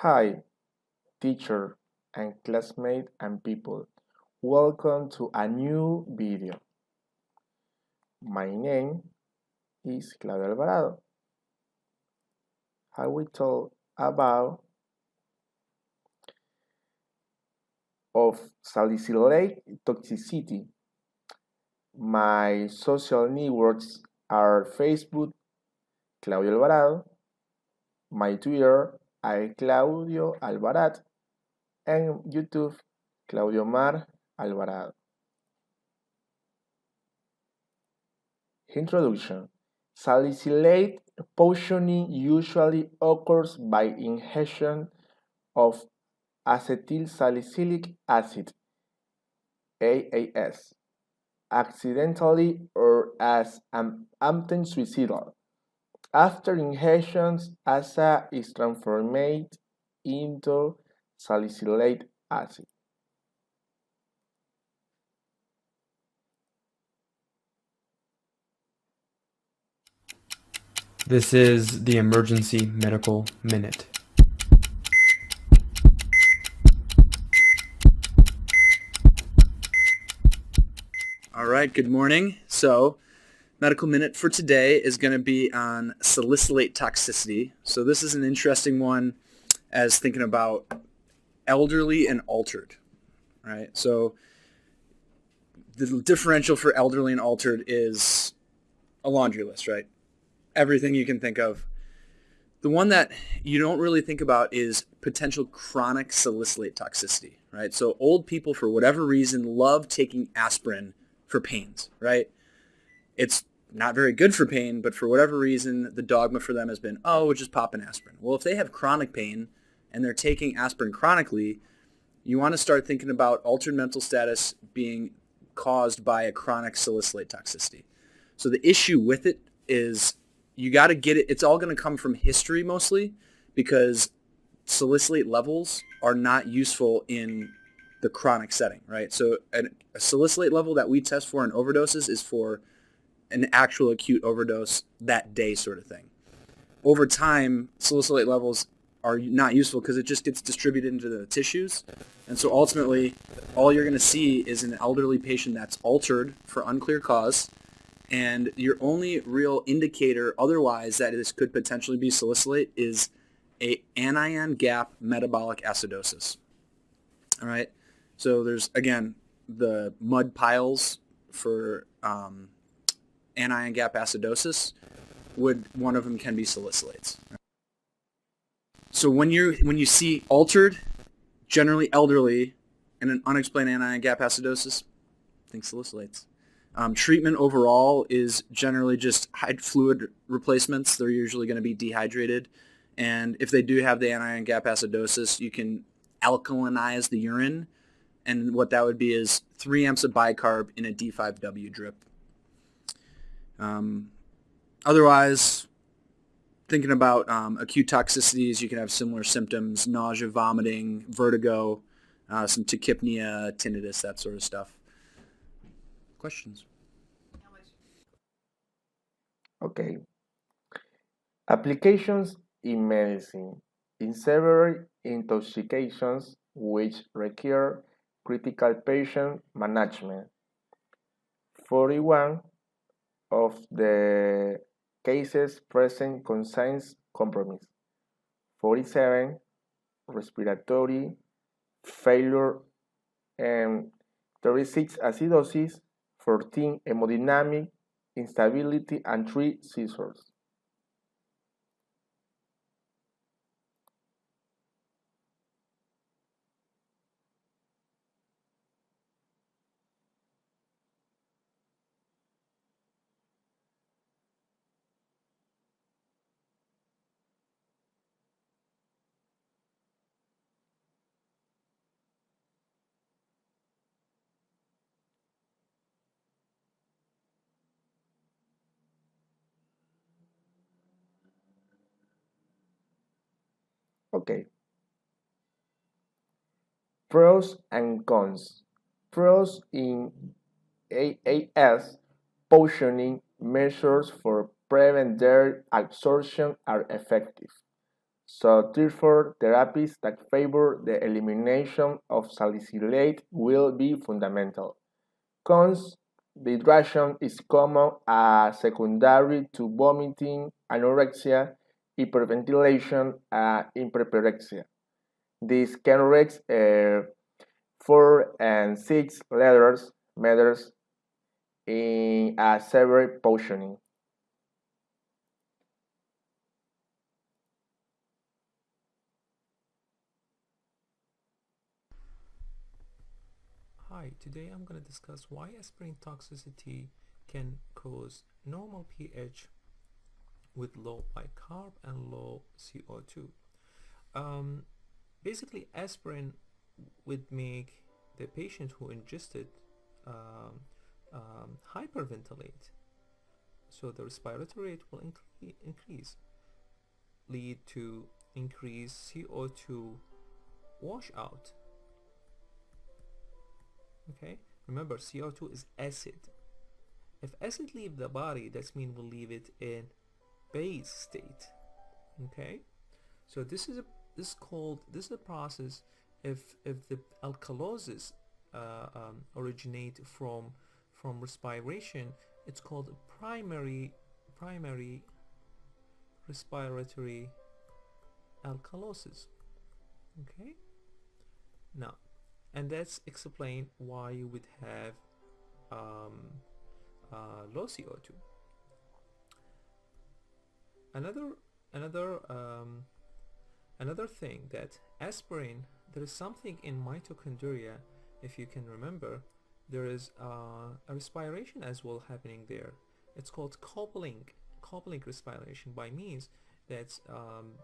Hi, teacher and classmate and people. Welcome to a new video. My name is Claudio Alvarado. I will talk about of salicylate toxicity. My social networks are Facebook, Claudio Alvarado, my Twitter, I Claudio Alvarado, and YouTube, Claudio Mar Alvarado. Introduction. Salicylate poisoning usually occurs by ingestion of acetylsalicylic acid (AAS) accidentally or as an amten suicidal. After ingestion, ASA is transformed into salicylate acid. This is the Emergency Medical Minute. All right, good morning. So, medical minute for today is going to be on salicylate toxicity. So this is an interesting one as thinking about elderly and altered, right? So the differential for elderly and altered is a laundry list, right? Everything you can think of. The one that you don't really think about is potential chronic salicylate toxicity, right? So old people, for whatever reason, love taking aspirin for pains, right? It's not very good for pain, but for whatever reason, the dogma for them has been, oh, we'll just pop an aspirin. Well, if they have chronic pain and they're taking aspirin chronically, you want to start thinking about altered mental status being caused by a chronic salicylate toxicity. So the issue with it is you got to get it. It's all going to come from history mostly because salicylate levels are not useful in the chronic setting, right? So a salicylate level that we test for in overdoses is for an actual acute overdose that day sort of thing. Over time, salicylate levels are not useful because it just gets distributed into the tissues. And so ultimately, all you're going to see is an elderly patient that's altered for unclear cause. And your only real indicator otherwise that this could potentially be salicylate is a anion gap metabolic acidosis. All right. So there's, again, the mud piles for anion gap acidosis. One of them can be salicylates. So when you see altered, generally elderly, and an unexplained anion gap acidosis, think salicylates. Treatment overall is generally just fluid replacements. They're usually going to be dehydrated. And if they do have the anion gap acidosis, you can alkalinize the urine. And what that would be is 3 amps of bicarb in a D5W drip. Otherwise, thinking about acute toxicities, you can have similar symptoms: nausea, vomiting, vertigo, some tachypnea, tinnitus, that sort of stuff. Questions? Okay. Applications in medicine. In several intoxications which require critical patient management. 41 of the cases present conscience compromise. 47 respiratory failure and 36 acidosis, 14 hemodynamic instability, and 3 seizures. Okay. Pros and cons. Pros in AAS positioning measures for prevent their absorption are effective. So therefore, therapies that favor the elimination of salicylate will be fundamental. Cons: dehydration is common as secondary to vomiting, anorexia, hyperventilation, and hyperpyrexia. These can reach 4 and 6 meters in a severe poisoning. Hi, today I'm going to discuss why aspirin toxicity can cause normal pH with low bicarb and low CO2. Basically, aspirin would make the patient who ingested hyperventilate, so the respiratory rate will increase, lead to increased CO2 washout. Okay, remember CO2 is acid. If acid leave the body, that means we'll leave it in base state. Okay, so this is a process. If the alkalosis originate from respiration, it's called primary respiratory alkalosis. Okay, now, and that's explain why you would have low CO2. Another thing, that aspirin, there is something in mitochondria. If you can remember, there is a respiration as well happening there. It's called coupling respiration, by means that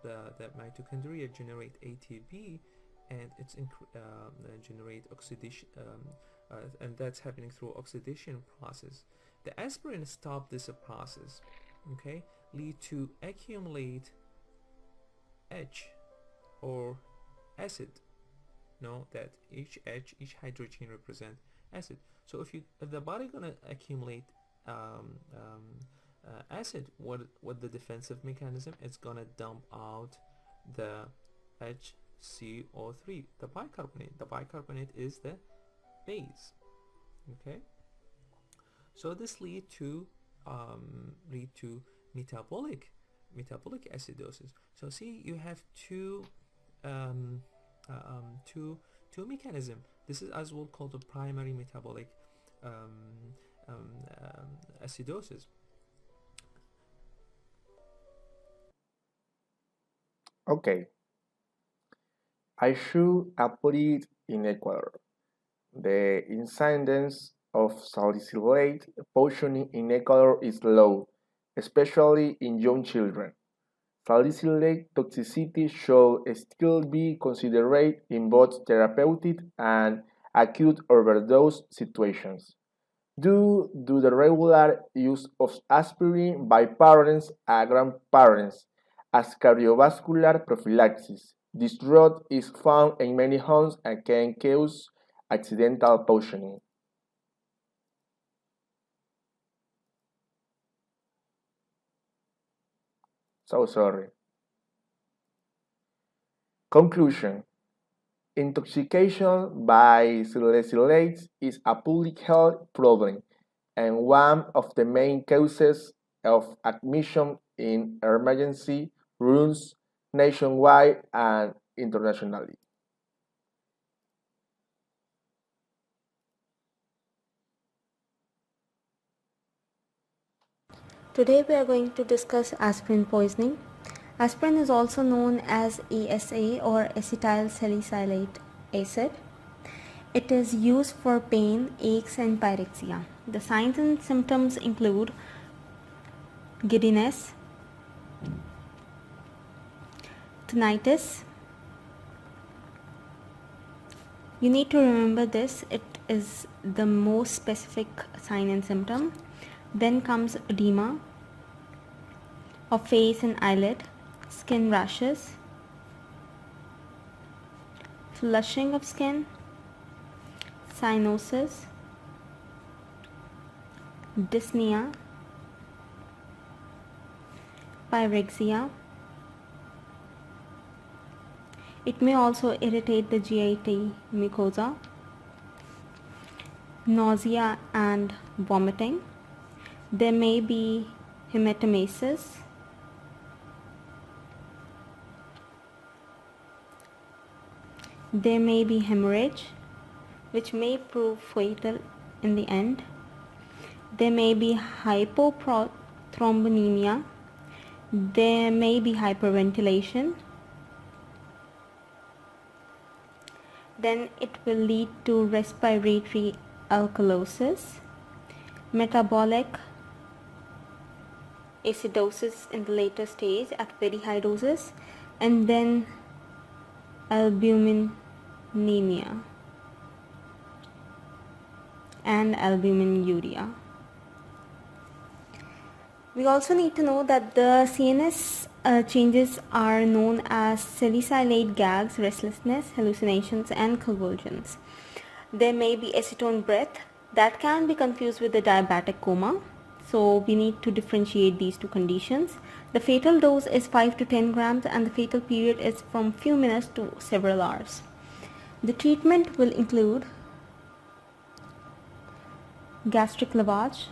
the mitochondria generate ATP, and it's generate oxidation, and that's happening through oxidation process. The aspirin stop this process. Okay, lead to accumulate H or acid. Know that each hydrogen represent acid. So if the body gonna accumulate acid, what the defensive mechanism? It's gonna dump out the HCO3, the bicarbonate. The bicarbonate is the base. Okay, so this lead to metabolic acidosis. So see, you have two mechanism. This is as well called the primary metabolic acidosis. Okay, I should update in Ecuador. The incidence of salicylate poisoning in Ecuador is low, especially in young children. Salicylate toxicity should still be considered in both therapeutic and acute overdose situations due to the regular use of aspirin by parents and grandparents as cardiovascular prophylaxis. This drug is found in many homes and can cause accidental poisoning. So sorry. Conclusion: intoxication by salicylates is a public health problem and one of the main causes of admission in emergency rooms nationwide and internationally. Today we are going to discuss aspirin poisoning. Aspirin is also known as ASA or acetyl salicylate acid. It is used for pain, aches and pyrexia. The signs and symptoms include giddiness, tinnitus. You need to remember this, it is the most specific sign and symptom. Then comes edema of face and eyelid, skin rashes, flushing of skin, cyanosis, dyspnea, pyrexia, It may also irritate the GIT mucosa, nausea and vomiting. There may be hematemesis. There may be hemorrhage, which may prove fatal in the end. There may be hypothrombonemia. There may be hyperventilation. Then it will lead to respiratory alkalosis, metabolic acidosis in the later stage at very high doses, and then albuminemia and albuminuria. We also need to know that the CNS changes are known as salicylate gags, restlessness, hallucinations, and convulsions. There may be acetone breath that can be confused with the diabetic coma. So we need to differentiate these two conditions. The fatal dose is 5 to 10 grams and the fatal period is from few minutes to several hours. The treatment will include gastric lavage.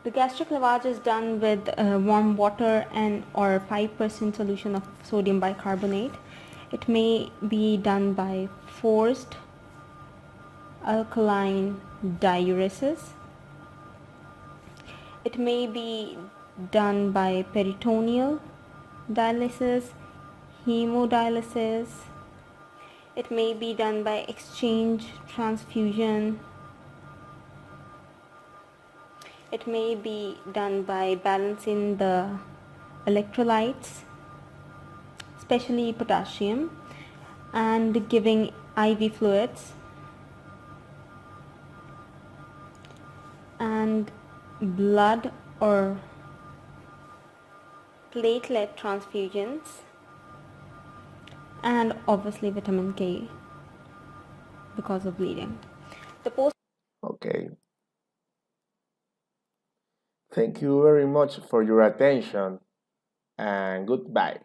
The gastric lavage is done with warm water and or 5% solution of sodium bicarbonate. It may be done by forced alkaline diuresis. It may be done by peritoneal dialysis, hemodialysis. It may be done by exchange transfusion. It may be done by balancing the electrolytes, especially potassium, and giving IV fluids and blood or platelet transfusions, and obviously vitamin K because of bleeding. Okay. Thank you very much for your attention and goodbye.